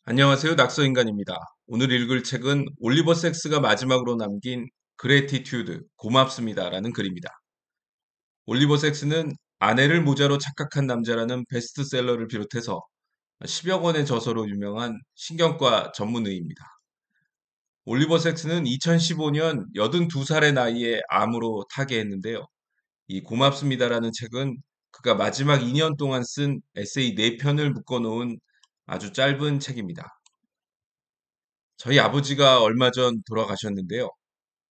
안녕하세요. 낙서인간입니다. 오늘 읽을 책은 올리버 섹스가 마지막으로 남긴 그래티튜드, 고맙습니다라는 글입니다. 올리버 섹스는 아내를 모자로 착각한 남자라는 베스트셀러를 비롯해서 10여 권의 저서로 유명한 신경과 전문의입니다. 올리버 섹스는 2015년 82살의 나이에 암으로 타계했는데요. 이 고맙습니다라는 책은 그가 마지막 2년 동안 쓴 에세이 4편을 묶어놓은 아주 짧은 책입니다. 저희 아버지가 얼마 전 돌아가셨는데요.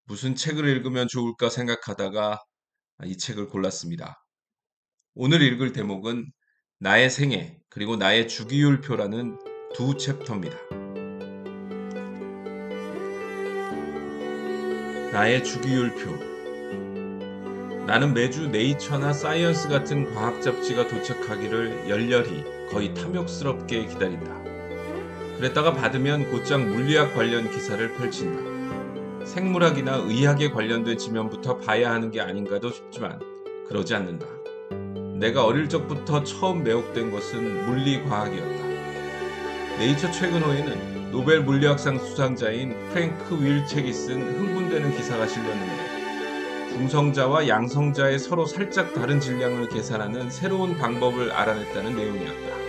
무슨 책을 읽으면 좋을까 생각하다가 이 책을 골랐습니다. 오늘 읽을 대목은 나의 생애 그리고 나의 주기율표라는 두 챕터입니다. 나의 주기율표. 나는 매주 네이처나 사이언스 같은 과학 잡지가 도착하기를 열렬히 거의 탐욕스럽게 기다린다. 그랬다가 받으면 곧장 물리학 관련 기사를 펼친다. 생물학이나 의학에 관련된 지면부터 봐야 하는 게 아닌가도 싶지만 그러지 않는다. 내가 어릴 적부터 처음 매혹된 것은 물리과학이었다. 네이처 최근호에는 노벨 물리학상 수상자인 프랭크 윌책이 쓴 흥분되는 기사가 실렸는데 중성자와 양성자의 서로 살짝 다른 질량을 계산하는 새로운 방법을 알아냈다는 내용이었다.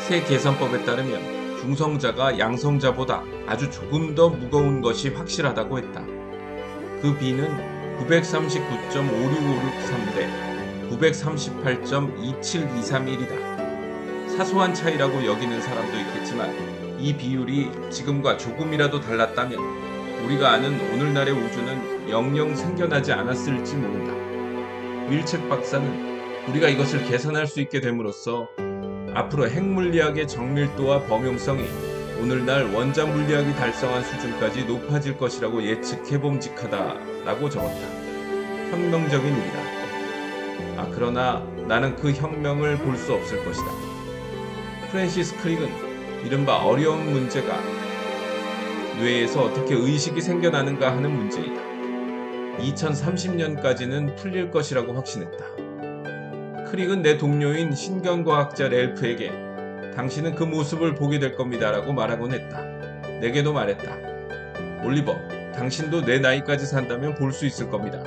새 계산법에 따르면 중성자가 양성자보다 아주 조금 더 무거운 것이 확실하다고 했다. 그 비는 939.56563대 938.27231이다. 사소한 차이라고 여기는 사람도 있겠지만 이 비율이 지금과 조금이라도 달랐다면 우리가 아는 오늘날의 우주는 영영 생겨나지 않았을지 모른다. 윌책 박사는 우리가 이것을 계산할 수 있게 됨으로써 앞으로 핵물리학의 정밀도와 범용성이 오늘날 원자 물리학이 달성한 수준까지 높아질 것이라고 예측해봄직하다라고 적었다. 혁명적인 일이다. 그러나 나는 그 혁명을 볼 수 없을 것이다. 프랜시스 크릭은 이른바 어려운 문제가 뇌에서 어떻게 의식이 생겨나는가 하는 문제이다. 2030년까지는 풀릴 것이라고 확신했다. 크릭은 내 동료인 신경과학자 렐프에게 당신은 그 모습을 보게 될 겁니다라고 말하곤 했다. 내게도 말했다. 올리버, 당신도 내 나이까지 산다면 볼 수 있을 겁니다.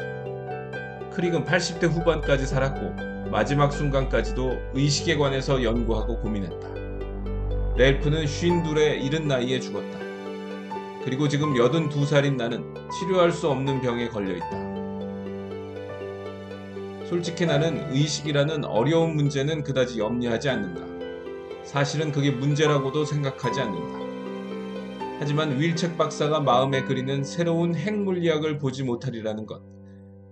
크릭은 80대 후반까지 살았고 마지막 순간까지도 의식에 관해서 연구하고 고민했다. 렐프는 52의 이른 나이에 죽었다. 그리고 지금 82살인 나는 치료할 수 없는 병에 걸려있다. 솔직히 나는 의식이라는 어려운 문제는 그다지 염려하지 않는다. 사실은 그게 문제라고도 생각하지 않는다. 하지만 윌책 박사가 마음에 그리는 새로운 핵물리학을 보지 못하리라는 것,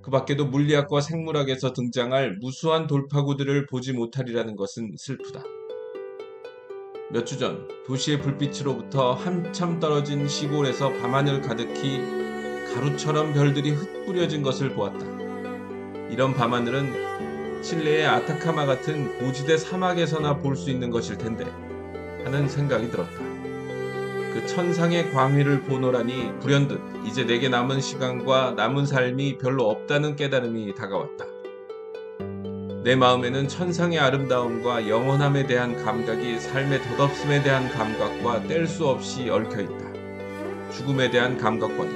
그 밖에도 물리학과 생물학에서 등장할 무수한 돌파구들을 보지 못하리라는 것은 슬프다. 몇 주 전 도시의 불빛으로부터 한참 떨어진 시골에서 밤하늘 가득히 가루처럼 별들이 흩뿌려진 것을 보았다. 이런 밤하늘은 칠레의 아타카마 같은 고지대 사막에서나 볼 수 있는 것일 텐데 하는 생각이 들었다. 그 천상의 광희를 보노라니 불현듯 이제 내게 남은 시간과 남은 삶이 별로 없다는 깨달음이 다가왔다. 내 마음에는 천상의 아름다움과 영원함에 대한 감각이 삶의 덧없음에 대한 감각과 뗄 수 없이 얽혀있다. 죽음에 대한 감각과도.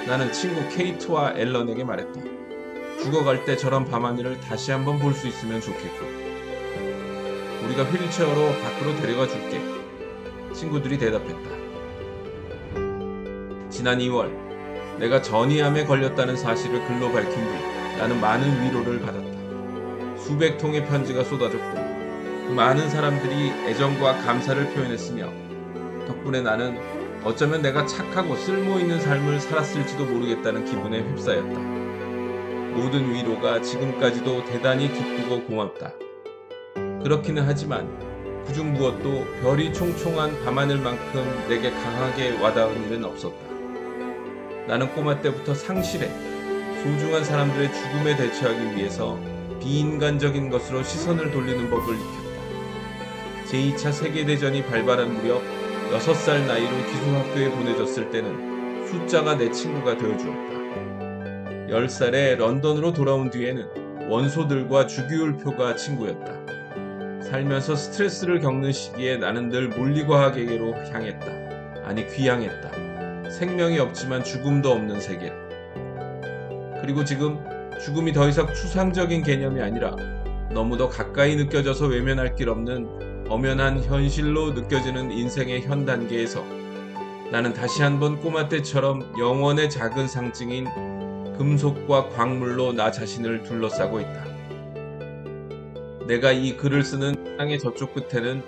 나는 친구 케이트와 앨런에게 말했다. 죽어갈 때 저런 밤하늘을 다시 한번 볼 수 있으면 좋겠고 우리가 휠체어로 밖으로 데려가 줄게. 친구들이 대답했다. 지난 2월 내가 전이암에 걸렸다는 사실을 글로 밝힌 뒤 나는 많은 위로를 받았다. 수백 통의 편지가 쏟아졌고 그 많은 사람들이 애정과 감사를 표현했으며 덕분에 나는 어쩌면 내가 착하고 쓸모있는 삶을 살았을지도 모르겠다는 기분에 휩싸였다. 모든 위로가 지금까지도 대단히 기쁘고 고맙다. 그렇기는 하지만 그중 무엇도 별이 총총한 밤하늘만큼 내게 강하게 와닿은 일은 없었다. 나는 꼬마 때부터 상실해 소중한 사람들의 죽음에 대처하기 위해서 비인간적인 것으로 시선을 돌리는 법을 익혔다. 제2차 세계대전이 발발한 무렵 6살 나이로 기숙학교에 보내졌을 때는 숫자가 내 친구가 되어주었다. 10살에 런던으로 돌아온 뒤에는 원소들과 주기율표가 친구였다. 살면서 스트레스를 겪는 시기에 나는 늘 물리과학에게로 향했다. 아니 귀향했다. 생명이 없지만 죽음도 없는 세계. 그리고 지금 죽음이 더 이상 추상적인 개념이 아니라 너무도 가까이 느껴져서 외면할 길 없는 엄연한 현실로 느껴지는 인생의 현 단계에서 나는 다시 한번 꼬마 때처럼 영원의 작은 상징인 금속과 광물로 나 자신을 둘러싸고 있다. 내가 이 글을 쓰는 땅의 저쪽 끝에는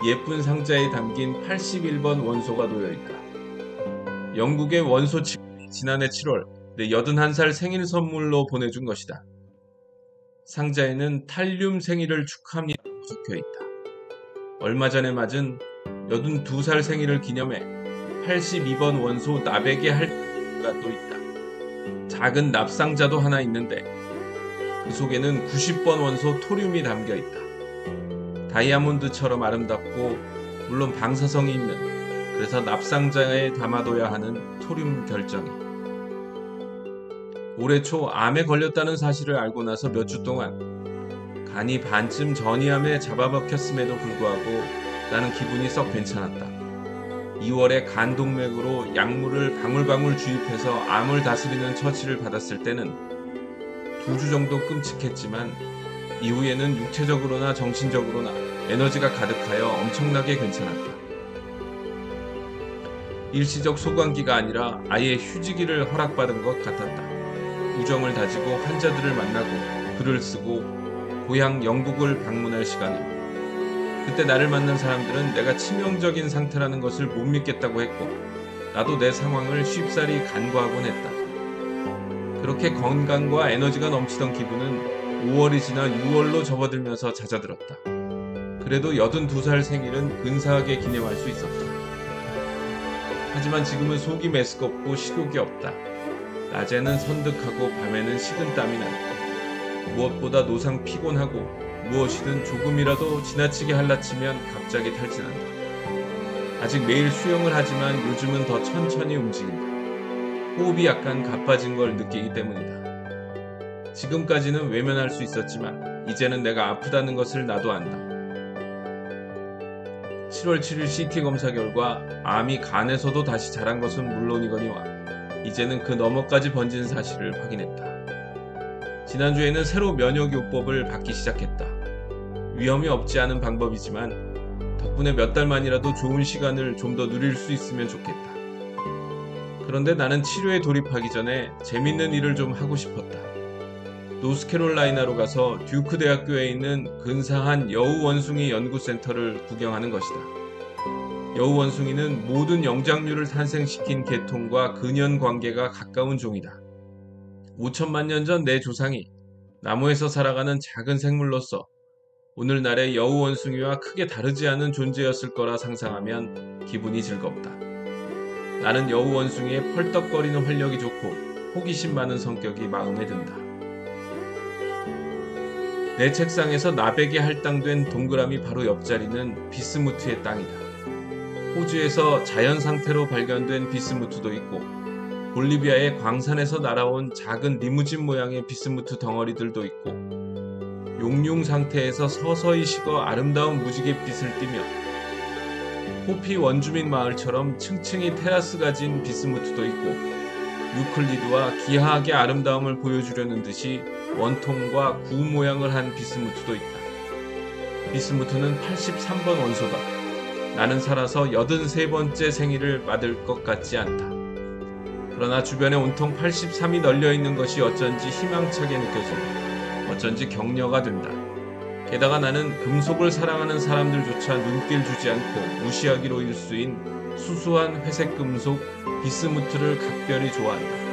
예쁜 상자에 담긴 81번 원소가 놓여있다. 영국의 원소 직원이 지난해 7월 내 81살 생일 선물로 보내준 것이다. 상자에는 탈륨 생일을 축하합니다 적혀있다. 얼마 전에 맞은 82살 생일을 기념해 82번 원소 나베게 할당가 또 있다. 작은 납상자도 하나 있는데 그 속에는 90번 원소 토륨이 담겨있다. 다이아몬드처럼 아름답고 물론 방사성이 있는, 그래서 납상자에 담아둬야 하는 토륨 결정이. 올해 초 암에 걸렸다는 사실을 알고 나서 몇 주 동안 간이 반쯤 전이암에 잡아먹혔음에도 불구하고 나는 기분이 썩 괜찮았다. 2월에 간동맥으로 약물을 방울방울 주입해서 암을 다스리는 처치를 받았을 때는 2주 정도 끔찍했지만 이후에는 육체적으로나 정신적으로나 에너지가 가득하여 엄청나게 괜찮았다. 일시적 소강기가 아니라 아예 휴지기를 허락받은 것 같았다. 우정을 다지고 환자들을 만나고 글을 쓰고 고향 영국을 방문할 시간을. 그때 나를 만난 사람들은 내가 치명적인 상태라는 것을 못 믿겠다고 했고 나도 내 상황을 쉽사리 간과하곤 했다. 그렇게 건강과 에너지가 넘치던 기분은 5월이 지나 6월로 접어들면서 잦아들었다. 그래도 82살 생일은 근사하게 기념할 수 있었다. 하지만 지금은 속이 메스껍고 식욕이 없다. 낮에는 선득하고 밤에는 식은땀이 난다. 무엇보다 노상 피곤하고 무엇이든 조금이라도 지나치게 할라치면 갑자기 탈진한다. 아직 매일 수영을 하지만 요즘은 더 천천히 움직인다. 호흡이 약간 가빠진 걸 느끼기 때문이다. 지금까지는 외면할 수 있었지만 이제는 내가 아프다는 것을 나도 안다. 7월 7일 CT 검사 결과 암이 간에서도 다시 자란 것은 물론이거니와 이제는 그 너머까지 번진 사실을 확인했다. 지난주에는 새로 면역요법을 받기 시작했다. 위험이 없지 않은 방법이지만 덕분에 몇 달만이라도 좋은 시간을 좀 더 누릴 수 있으면 좋겠다. 그런데 나는 치료에 돌입하기 전에 재밌는 일을 좀 하고 싶었다. 노스캐롤라이나로 가서 듀크 대학교에 있는 근사한 여우 원숭이 연구센터를 구경하는 것이다. 여우 원숭이는 모든 영장류를 탄생시킨 계통과 근연 관계가 가까운 종이다. 5천만 년 전 내 조상이 나무에서 살아가는 작은 생물로서 오늘날의 여우 원숭이와 크게 다르지 않은 존재였을 거라 상상하면 기분이 즐겁다. 나는 여우 원숭이의 펄떡거리는 활력이 좋고 호기심 많은 성격이 마음에 든다. 내 책상에서 나베게 할당된 동그라미 바로 옆자리는 비스무트의 땅이다. 호주에서 자연 상태로 발견된 비스무트도 있고 볼리비아의 광산에서 날아온 작은 리무진 모양의 비스무트 덩어리들도 있고 용융 상태에서 서서히 식어 아름다운 무지갯빛을 띠며 호피 원주민 마을처럼 층층이 테라스 가진 비스무트도 있고 유클리드와 기하학의 아름다움을 보여주려는 듯이 원통과 구 모양을 한 비스무트도 있다. 비스무트는 83번 원소다. 나는 살아서 83번째 생일을 맞을 것 같지 않다. 그러나 주변에 온통 83이 널려있는 것이 어쩐지 희망차게 느껴진다. 어쩐지 격려가 된다. 게다가 나는 금속을 사랑하는 사람들조차 눈길 주지 않고 무시하기로 일수인 수수한 회색 금속 비스무트를 각별히 좋아한다.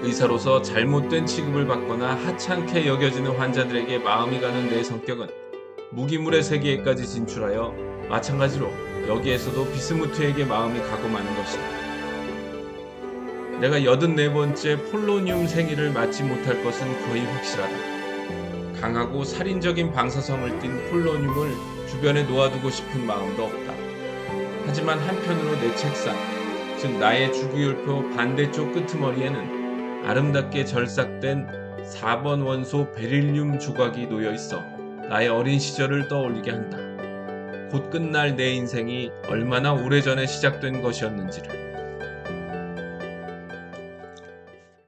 의사로서 잘못된 취급을 받거나 하찮게 여겨지는 환자들에게 마음이 가는 내 성격은 무기물의 세계에까지 진출하여 마찬가지로 여기에서도 비스무트에게 마음이 가고 마는 것이다. 내가 84번째 폴로늄 생일을 맞지 못할 것은 거의 확실하다. 강하고 살인적인 방사성을 띤 폴로늄을 주변에 놓아두고 싶은 마음도 없다. 하지만 한편으로 내 책상, 즉 나의 주기율표 반대쪽 끄트머리에는 아름답게 절삭된 4번 원소 베릴륨 조각이 놓여 있어 나의 어린 시절을 떠올리게 한다. 곧 끝날 내 인생이 얼마나 오래전에 시작된 것이었는지를.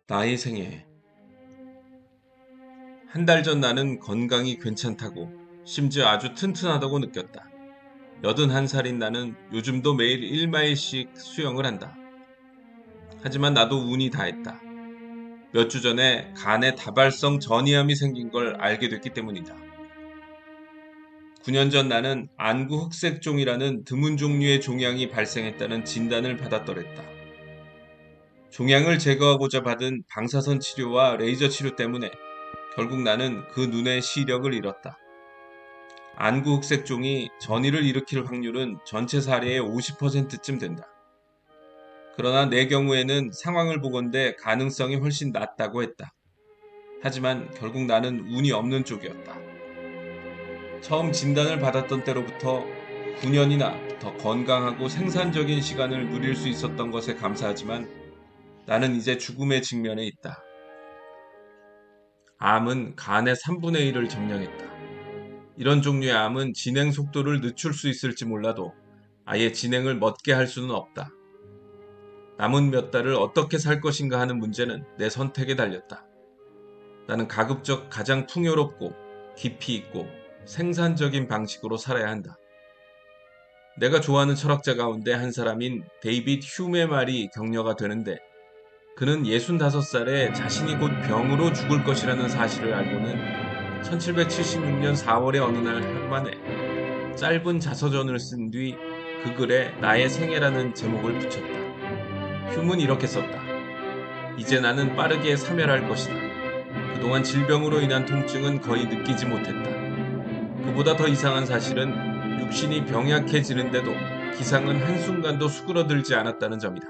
나의 생애. 한 달 전 나는 건강이 괜찮다고, 심지어 아주 튼튼하다고 느꼈다. 81살인 나는 요즘도 매일 1마일씩 수영을 한다. 하지만 나도 운이 다했다. 몇 주 전에 간에 다발성 전이암이 생긴 걸 알게 됐기 때문이다. 9년 전 나는 안구 흑색종이라는 드문 종류의 종양이 발생했다는 진단을 받았더랬다. 종양을 제거하고자 받은 방사선 치료와 레이저 치료 때문에 결국 나는 그 눈의 시력을 잃었다. 안구 흑색종이 전이를 일으킬 확률은 전체 사례의 50%쯤 된다. 그러나 내 경우에는 상황을 보건대 가능성이 훨씬 낮다고 했다. 하지만 결국 나는 운이 없는 쪽이었다. 처음 진단을 받았던 때로부터 9년이나 더 건강하고 생산적인 시간을 누릴 수 있었던 것에 감사하지만 나는 이제 죽음의 직면에 있다. 암은 간의 3분의 1을 점령했다. 이런 종류의 암은 진행 속도를 늦출 수 있을지 몰라도 아예 진행을 멎게 할 수는 없다. 남은 몇 달을 어떻게 살 것인가 하는 문제는 내 선택에 달렸다. 나는 가급적 가장 풍요롭고 깊이 있고 생산적인 방식으로 살아야 한다. 내가 좋아하는 철학자 가운데 한 사람인 데이빗 휴메 말이 격려가 되는데, 그는 65살에 자신이 곧 병으로 죽을 것이라는 사실을 알고는 1776년 4월의 어느 날 하루만에 짧은 자서전을 쓴 뒤 그 글에 나의 생애라는 제목을 붙였다. 휴는 이렇게 썼다. 이제 나는 빠르게 사멸할 것이다. 그동안 질병으로 인한 통증은 거의 느끼지 못했다. 그보다 더 이상한 사실은 육신이 병약해지는데도 기상은 한순간도 수그러들지 않았다는 점이다.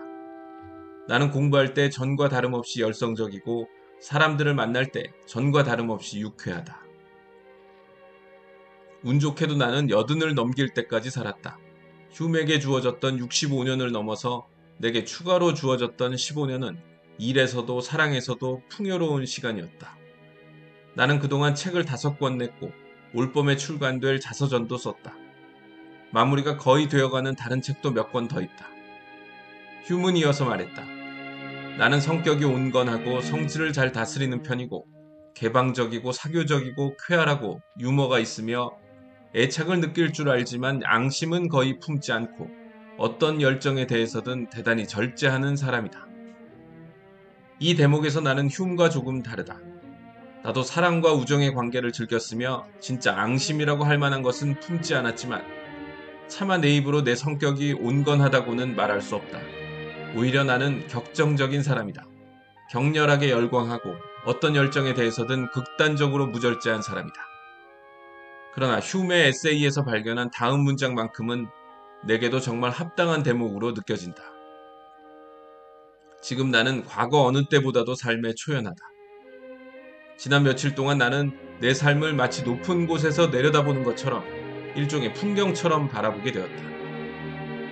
나는 공부할 때 전과 다름없이 열성적이고 사람들을 만날 때 전과 다름없이 유쾌하다. 운 좋게도 나는 80을 넘길 때까지 살았다. 휴맥에 주어졌던 65년을 넘어서 내게 추가로 주어졌던 15년은 일에서도 사랑에서도 풍요로운 시간이었다. 나는 그동안 책을 5권 냈고 올봄에 출간될 자서전도 썼다. 마무리가 거의 되어가는 다른 책도 몇 권 더 있다. 휴문 이어서 말했다. 나는 성격이 온건하고 성질을 잘 다스리는 편이고 개방적이고 사교적이고 쾌활하고 유머가 있으며 애착을 느낄 줄 알지만 앙심은 거의 품지 않고 어떤 열정에 대해서든 대단히 절제하는 사람이다. 이 대목에서 나는 흉과 조금 다르다. 나도 사랑과 우정의 관계를 즐겼으며 진짜 앙심이라고 할 만한 것은 품지 않았지만 차마 내 입으로 내 성격이 온건하다고는 말할 수 없다. 오히려 나는 격정적인 사람이다. 격렬하게 열광하고 어떤 열정에 대해서든 극단적으로 무절제한 사람이다. 그러나 휴메 에세이에서 발견한 다음 문장만큼은 내게도 정말 합당한 대목으로 느껴진다. 지금 나는 과거 어느 때보다도 삶에 초연하다. 지난 며칠 동안 나는 내 삶을 마치 높은 곳에서 내려다보는 것처럼 일종의 풍경처럼 바라보게 되었다.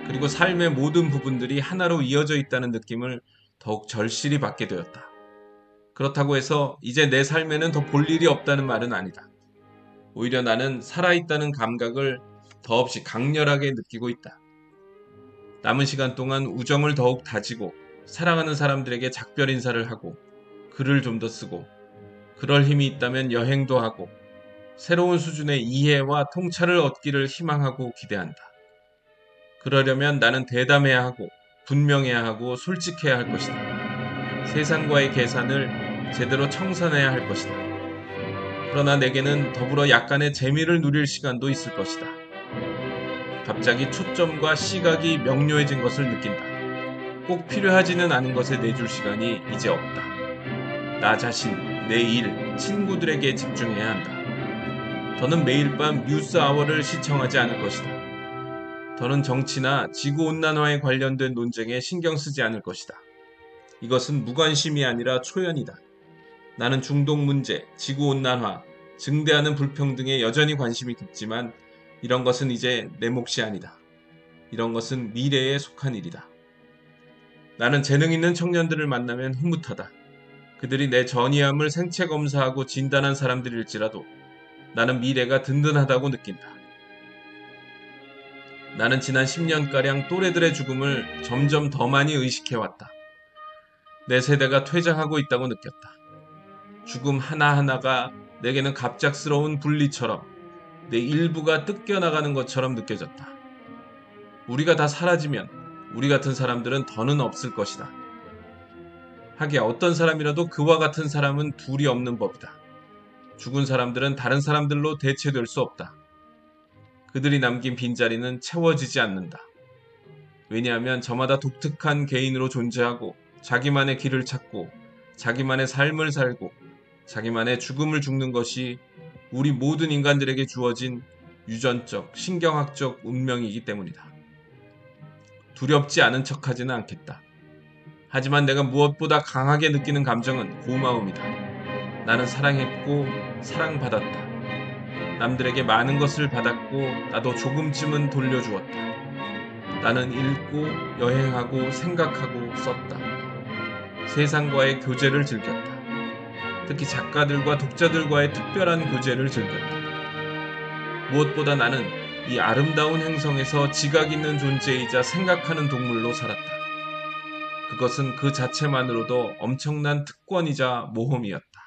그리고 삶의 모든 부분들이 하나로 이어져 있다는 느낌을 더욱 절실히 받게 되었다. 그렇다고 해서 이제 내 삶에는 더 볼 일이 없다는 말은 아니다. 오히려 나는 살아있다는 감각을 더없이 강렬하게 느끼고 있다. 남은 시간 동안 우정을 더욱 다지고 사랑하는 사람들에게 작별 인사를 하고 글을 좀 더 쓰고 그럴 힘이 있다면 여행도 하고 새로운 수준의 이해와 통찰을 얻기를 희망하고 기대한다. 그러려면 나는 대담해야 하고 분명해야 하고 솔직해야 할 것이다. 세상과의 계산을 제대로 청산해야 할 것이다. 그러나 내게는 더불어 약간의 재미를 누릴 시간도 있을 것이다. 갑자기 초점과 시각이 명료해진 것을 느낀다. 꼭 필요하지는 않은 것에 내줄 시간이 이제 없다. 나 자신, 내 일, 친구들에게 집중해야 한다. 더는 매일 밤 뉴스 아워를 시청하지 않을 것이다. 더는 정치나 지구온난화에 관련된 논쟁에 신경 쓰지 않을 것이다. 이것은 무관심이 아니라 초연이다. 나는 중동 문제, 지구온난화, 증대하는 불평등에 여전히 관심이 깊지만 이런 것은 이제 내 몫이 아니다. 이런 것은 미래에 속한 일이다. 나는 재능 있는 청년들을 만나면 흐뭇하다. 그들이 내 전이암을 생체 검사하고 진단한 사람들일지라도 나는 미래가 든든하다고 느낀다. 나는 지난 10년가량 또래들의 죽음을 점점 더 많이 의식해왔다. 내 세대가 퇴장하고 있다고 느꼈다. 죽음 하나하나가 내게는 갑작스러운 분리처럼 내 일부가 뜯겨나가는 것처럼 느껴졌다. 우리가 다 사라지면 우리 같은 사람들은 더는 없을 것이다. 하기야 어떤 사람이라도 그와 같은 사람은 둘이 없는 법이다. 죽은 사람들은 다른 사람들로 대체될 수 없다. 그들이 남긴 빈자리는 채워지지 않는다. 왜냐하면 저마다 독특한 개인으로 존재하고 자기만의 길을 찾고 자기만의 삶을 살고 자기만의 죽음을 죽는 것이 우리 모든 인간들에게 주어진 유전적, 신경학적 운명이기 때문이다. 두렵지 않은 척하지는 않겠다. 하지만 내가 무엇보다 강하게 느끼는 감정은 고마움이다. 나는 사랑했고 사랑받았다. 남들에게 많은 것을 받았고 나도 조금쯤은 돌려주었다. 나는 읽고 여행하고 생각하고 썼다. 세상과의 교제를 즐겼다. 특히 작가들과 독자들과의 특별한 교제를 즐겼다. 무엇보다 나는 이 아름다운 행성에서 지각 있는 존재이자 생각하는 동물로 살았다. 그것은 그 자체만으로도 엄청난 특권이자 모험이었다.